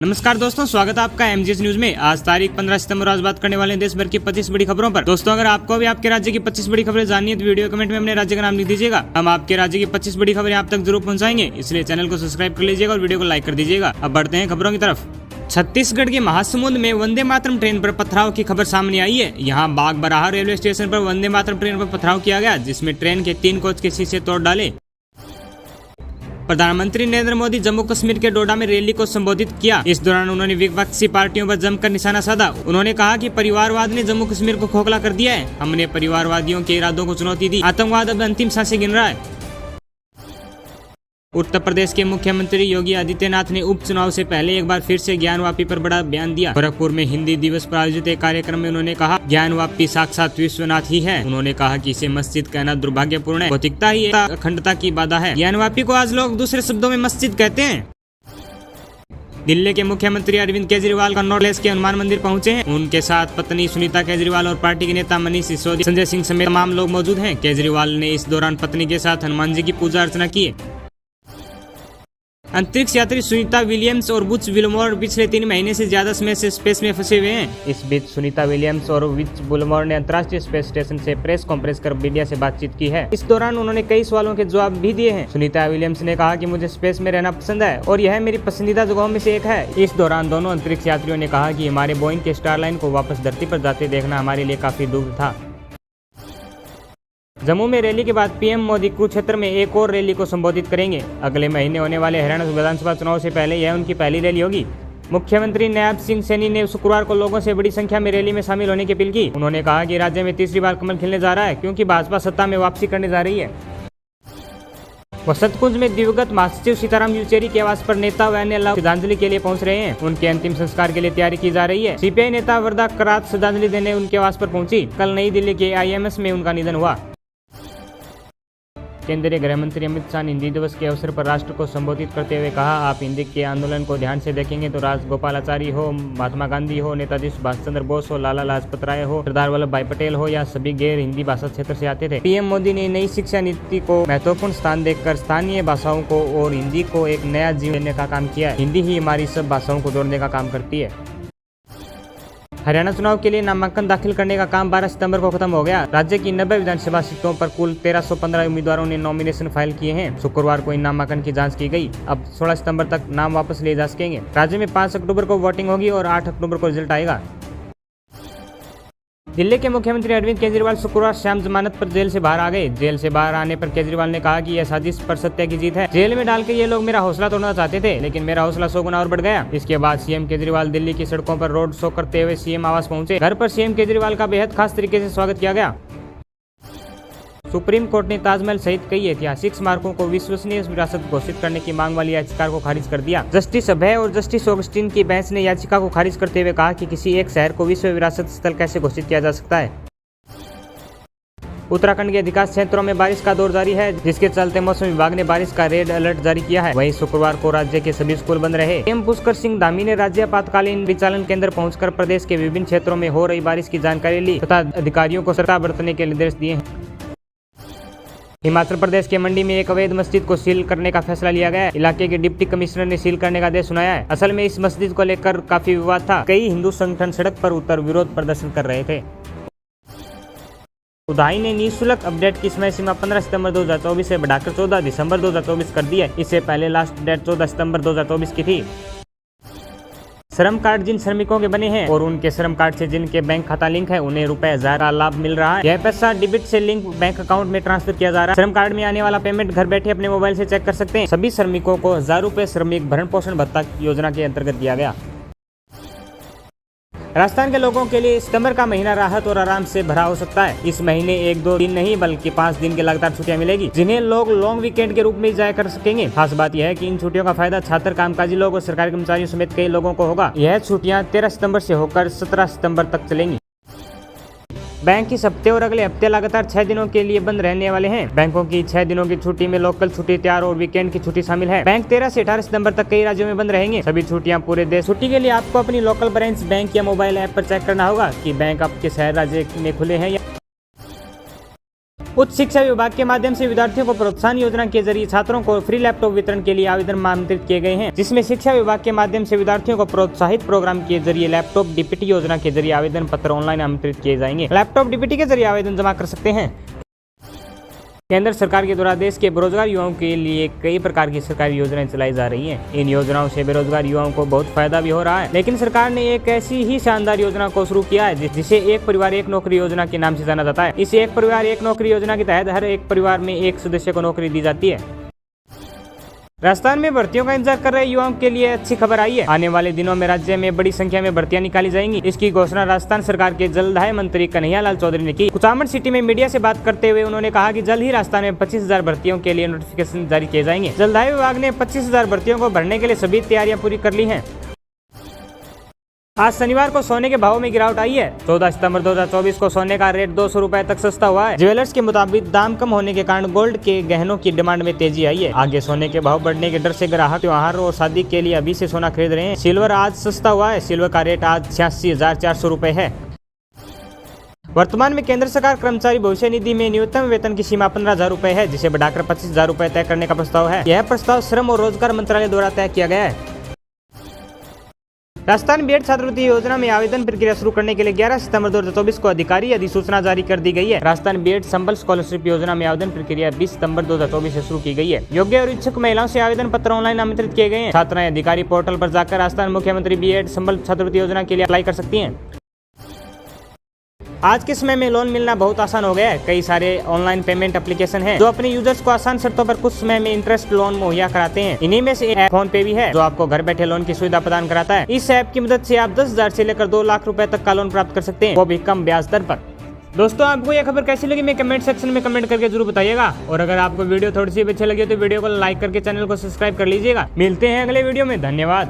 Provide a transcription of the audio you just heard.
नमस्कार दोस्तों, स्वागत है आपका एमजीएस न्यूज में। आज तारीख 15 सितंबर आज बात करने वाले हैं देश भर की 25 बड़ी खबरों पर। दोस्तों, अगर आपको भी आपके राज्य की 25 बड़ी खबरें जाननी है तो वीडियो कमेंट में अपने राज्य का नाम लिख दीजिएगा। हम आपके राज्य की 25 बड़ी खबरें आप तक जरूर पहुंचाएंगे, इसलिए चैनल को सब्सक्राइब कर लीजिएगा और वीडियो को लाइक कर दीजिएगा। अब बढ़ते हैं खबरों की तरफ। छत्तीसगढ़ के महासमुंद में वंदे मातरम ट्रेन पर पथराव की खबर सामने आई है। यहाँ बागबराहा रेलवे स्टेशन पर वंदे मातरम ट्रेन पर पथराव किया गया, जिसमें ट्रेन के 3 कोच के शीशे तोड़ डाले। प्रधानमंत्री नरेंद्र मोदी जम्मू कश्मीर के डोडा में रैली को संबोधित किया। इस दौरान उन्होंने विपक्षी पार्टियों पर जमकर निशाना साधा। उन्होंने कहा कि परिवारवाद ने जम्मू कश्मीर को खोखला कर दिया है। हमने परिवारवादियों के इरादों को चुनौती दी। आतंकवाद अब अंतिम सांसें गिन रहा है। उत्तर प्रदेश के मुख्यमंत्री योगी आदित्यनाथ ने उपचुनाव से पहले एक बार फिर से ज्ञानवापी पर बड़ा बयान दिया। गोरखपुर में हिंदी दिवस पर आयोजित एक कार्यक्रम में उन्होंने कहा, ज्ञानवापी साक्षात विश्वनाथ ही है। उन्होंने कहा कि इसे मस्जिद कहना दुर्भाग्यपूर्ण है। भौतिकता ही अखंडता की बाधा है। ज्ञानवापी को आज लोग दूसरे शब्दों में मस्जिद कहते हैं। दिल्ली के मुख्यमंत्री अरविंद केजरीवाल कन्नौज पैलेस के हनुमान मंदिर पहुंचे हैं। उनके साथ पत्नी सुनीता केजरीवाल और पार्टी के नेता मनीष सिसोदिया, संजय सिंह समेत तमाम लोग मौजूद हैं। केजरीवाल ने इस दौरान पत्नी के साथ हनुमान जी की पूजा अर्चना की। अंतरिक्ष यात्री सुनीता विलियम्स और बुच विल्मोर पिछले 3 महीने से ज्यादा समय से स्पेस में फंसे हुए हैं। इस बीच सुनीता विलियम्स और बुच विल्मोर ने अंतर्राष्ट्रीय स्पेस स्टेशन से प्रेस कॉन्फ्रेंस कर मीडिया से बातचीत की है। इस दौरान उन्होंने कई सवालों के जवाब भी दिए हैं। सुनीता विलियम्स ने कहा कि मुझे स्पेस में रहना पसंद है और यह मेरी पसंदीदा जगहों में से एक है। इस दौरान दोनों अंतरिक्ष यात्रियों ने कहा कि हमारे बोइंग के स्टारलाइन को वापस धरती पर जाते देखना हमारे लिए काफी दुख था। जम्मू में रैली के बाद पीएम मोदी कुरुक्षेत्र में एक और रैली को संबोधित करेंगे। अगले महीने होने वाले हरियाणा विधानसभा चुनाव से पहले यह उनकी पहली रैली होगी। मुख्यमंत्री नायब सिंह सैनी ने शुक्रवार को लोगों से बड़ी संख्या में रैली में शामिल होने की अपील की। उन्होंने कहा कि राज्य में तीसरी बार कमल खिलने जा रहा है, क्योंकि भाजपा सत्ता में वापसी करने जा रही है। वसंत कुंज में दिवंगत महासचिव सीताराम येचुरी के आवास पर नेता व अन्य लोग श्रद्धांजलि के लिए पहुंच रहे हैं। उनके अंतिम संस्कार के लिए तैयारी की जा रही है। सीपीआई नेता वरदा करात श्रद्धांजलि देने उनके आवास पर पहुंची। कल नई दिल्ली के आईएमएस में उनका निधन हुआ। केंद्रीय गृह मंत्री अमित शाह ने हिंदी दिवस के अवसर पर राष्ट्र को संबोधित करते हुए कहा, आप हिंदी के आंदोलन को ध्यान से देखेंगे तो राजगोपालाचारी हो, महात्मा गांधी हो, नेताजी सुभाष चंद्र बोस हो, लाला लाजपत राय हो, सरदार वल्लभ भाई पटेल हो, या सभी गैर हिंदी भाषा क्षेत्र से आते थे। पीएम मोदी ने नई शिक्षा नीति को महत्वपूर्ण स्थान देकर स्थानीय भाषाओं को और हिंदी को एक नया जीवन देने का काम किया है। हिंदी ही हमारी सब भाषाओं को जोड़ने का काम करती है। हरियाणा चुनाव के लिए नामांकन दाखिल करने का काम 12 सितंबर को खत्म हो गया। राज्य की 90 विधानसभा सीटों पर कुल 1315 उम्मीदवारों ने नॉमिनेशन फाइल किए हैं। शुक्रवार को इन नामांकन की जांच की गई। अब 16 सितंबर तक नाम वापस लिए जा सकेंगे। राज्य में 5 अक्टूबर को वोटिंग होगी और 8 अक्टूबर को रिजल्ट आएगा। दिल्ली के मुख्यमंत्री अरविंद केजरीवाल शुक्रवार शाम जमानत पर जेल से बाहर आ गए। जेल से बाहर आने पर केजरीवाल ने कहा कि यह साजिश पर सत्य की जीत है। जेल में डाल के ये लोग मेरा हौसला तोड़ना चाहते थे, लेकिन मेरा हौसला 100 गुना और बढ़ गया। इसके बाद सीएम केजरीवाल दिल्ली की सड़कों पर रोड शो करते हुए सीएम आवास पहुंचे। घर पर सीएम केजरीवाल का बेहद खास तरीके से स्वागत किया गया। सुप्रीम कोर्ट ने ताजमहल सहित कई ऐतिहासिक स्मारकों को विश्वसनीय विरासत घोषित करने की मांग वाली याचिका को खारिज कर दिया। जस्टिस अभय और जस्टिस ऑगस्टिन की बेंच ने याचिका को खारिज करते हुए कहा कि किसी एक शहर को विश्व विरासत स्थल कैसे घोषित किया जा सकता है। उत्तराखंड के अधिकांश क्षेत्रों में बारिश का दौर जारी है, जिसके चलते मौसम विभाग ने बारिश का रेड अलर्ट जारी किया है। वहीं शुक्रवार को राज्य के सभी स्कूल बंद रहे। सीएम पुष्कर सिंह धामी ने राज्य आपातकालीन परिचालन केंद्र पहुंचकर प्रदेश के विभिन्न क्षेत्रों में हो रही बारिश की जानकारी ली तथा अधिकारियों को सतर्कता बरतने के निर्देश दिए हैं। हिमाचल प्रदेश के मंडी में एक अवैध मस्जिद को सील करने का फैसला लिया गया। इलाके के डिप्टी कमिश्नर ने सील करने का आदेश सुनाया है। असल में इस मस्जिद को लेकर काफी विवाद था। कई हिंदू संगठन सड़क पर उतर विरोध प्रदर्शन कर रहे थे। उधाई ने निःशुल्क अपडेट की समय सीमा 15 सितंबर 2024 से बढ़ाकर 14 दिसंबर 2024 कर दी है। इससे पहले लास्ट डेट 14 सितंबर 2024 की थी। श्रम कार्ड जिन श्रमिकों के बने हैं और उनके श्रम कार्ड से जिनके बैंक खाता लिंक है, उन्हें ₹1000 का लाभ मिल रहा है। यह पैसा डेबिट से लिंक बैंक अकाउंट में ट्रांसफर किया जा रहा है। श्रम कार्ड में आने वाला पेमेंट घर बैठे अपने मोबाइल से चेक कर सकते हैं। सभी श्रमिकों को ₹1000 श्रमिक भरण पोषण भत्ता योजना के अंतर्गत दिया गया। राजस्थान के लोगों के लिए सितंबर का महीना राहत और आराम से भरा हो सकता है। इस महीने 1-2 दिन नहीं बल्कि 5 दिन की लगातार छुट्टियां मिलेगी, जिन्हें लोग लॉन्ग वीकेंड के रूप में जाया कर सकेंगे। खास बात यह है कि इन छुट्टियों का फायदा छात्र, कामकाजी लोग और सरकारी कर्मचारियों समेत कई लोगों को होगा। यह छुट्टियां 13 सितंबर से होकर 17 सितंबर तक चलेंगी। बैंक इस हफ्ते और अगले हफ्ते लगातार 6 दिनों के लिए बंद रहने वाले हैं। बैंकों की 6 दिनों की छुट्टी में लोकल छुट्टी, त्योहार और वीकेंड की छुट्टी शामिल है। बैंक 13 से 18 सितंबर तक कई राज्यों में बंद रहेंगे। सभी छुट्टियां पूरे देश। छुट्टी के लिए आपको अपनी लोकल ब्रांच बैंक या मोबाइल ऐप पर चेक करना होगा कि बैंक आपके शहर राज्य में खुले हैं या उच्च शिक्षा विभाग के माध्यम से विद्यार्थियों को प्रोत्साहन योजना के जरिए छात्रों को फ्री लैपटॉप वितरण के लिए आवेदन आमंत्रित किए गए हैं, जिसमें शिक्षा विभाग के माध्यम से विद्यार्थियों को प्रोत्साहित प्रोग्राम के जरिए लैपटॉप डीपीटी योजना के जरिए आवेदन पत्र ऑनलाइन आमंत्रित किए जाएंगे। लैपटॉप डीपीटी के जरिए आवेदन जमा कर सकते हैं। केंद्र सरकार के द्वारा देश के बेरोजगार युवाओं के लिए कई प्रकार की सरकारी योजनाएं चलाई जा रही हैं। इन योजनाओं से बेरोजगार युवाओं को बहुत फायदा भी हो रहा है, लेकिन सरकार ने एक ऐसी ही शानदार योजना को शुरू किया है जिसे एक परिवार एक नौकरी योजना के नाम से जाना जाता है। इस एक परिवार एक नौकरी योजना के तहत हर एक परिवार में एक सदस्य को नौकरी दी जाती है। राजस्थान में भर्तियों का इंतजार कर रहे युवाओं के लिए अच्छी खबर आई है। आने वाले दिनों में राज्य में बड़ी संख्या में भर्तियां निकाली जाएंगी। इसकी घोषणा राजस्थान सरकार के जलदाय मंत्री कन्हैया लाल चौधरी ने की। कुचामन सिटी में मीडिया से बात करते हुए उन्होंने कहा कि जल्द ही राजस्थान में 25,000 भर्तियों के लिए नोटिफिकेशन जारी किए जाएंगे। जलदाय विभाग ने 25,000 भर्तियों को भरने के लिए सभी तैयारियां पूरी कर ली हैं। आज शनिवार को सोने के भाव में गिरावट आई है। 14 सितंबर 2024 को सोने का रेट 200 रुपए तक सस्ता हुआ है। ज्वेलर्स के मुताबिक दाम कम होने के कारण गोल्ड के गहनों की डिमांड में तेजी आई है। आगे सोने के भाव बढ़ने के डर से ग्राहक त्योहार और शादी के लिए अभी से सोना खरीद रहे हैं। सिल्वर आज सस्ता हुआ है। सिल्वर का रेट आज 86,400 रुपए है। वर्तमान में केंद्र सरकार कर्मचारी भविष्य निधि में न्यूनतम वेतन की सीमा 15,000 रुपए है, जिसे बढ़ाकर 25,000 रुपए तय करने का प्रस्ताव है। यह प्रस्ताव श्रम और रोजगार मंत्रालय द्वारा तय किया गया है। राजस्थान बीएड छात्रवृत्ति योजना में आवेदन प्रक्रिया शुरू करने के लिए 11 सितंबर 2024 को अधिकारी अधिसूचना जारी कर दी गई है। राजस्थान बीएड संबल स्कॉलरशिप योजना में आवेदन प्रक्रिया 20 सितंबर 2024 से शुरू की गई है। योग्य और इच्छुक महिलाओं से आवेदन पत्र ऑनलाइन आमंत्रित किए गए हैं। छात्राएं अधिकारी पोर्टल पर जाकर राजस्थान मुख्यमंत्री बीएड संबल छात्रवृत्ति योजना के लिए अप्लाई कर सकती हैं। आज के समय में लोन मिलना बहुत आसान हो गया है। कई सारे ऑनलाइन पेमेंट एप्लीकेशन हैं जो अपने यूजर्स को आसान शर्तों पर कुछ समय में इंटरेस्ट लोन मुहैया कराते हैं। इन्हीं में से एक फोन पे भी है, जो आपको घर बैठे लोन की सुविधा प्रदान कराता है। इस ऐप की मदद से आप 10,000 से लेकर 2 लाख रुपए तक का लोन प्राप्त कर सकते हैं, वो भी कम ब्याज दर पर। दोस्तों, आपको यह खबर कैसी लगी मैं कमेंट सेक्शन में कमेंट करके जरूर बताइएगा। और अगर आपको वीडियो थोड़ी सी अच्छी लगी तो वीडियो को लाइक करके चैनल को सब्सक्राइब कर लीजिएगा। मिलते हैं अगले वीडियो में। धन्यवाद।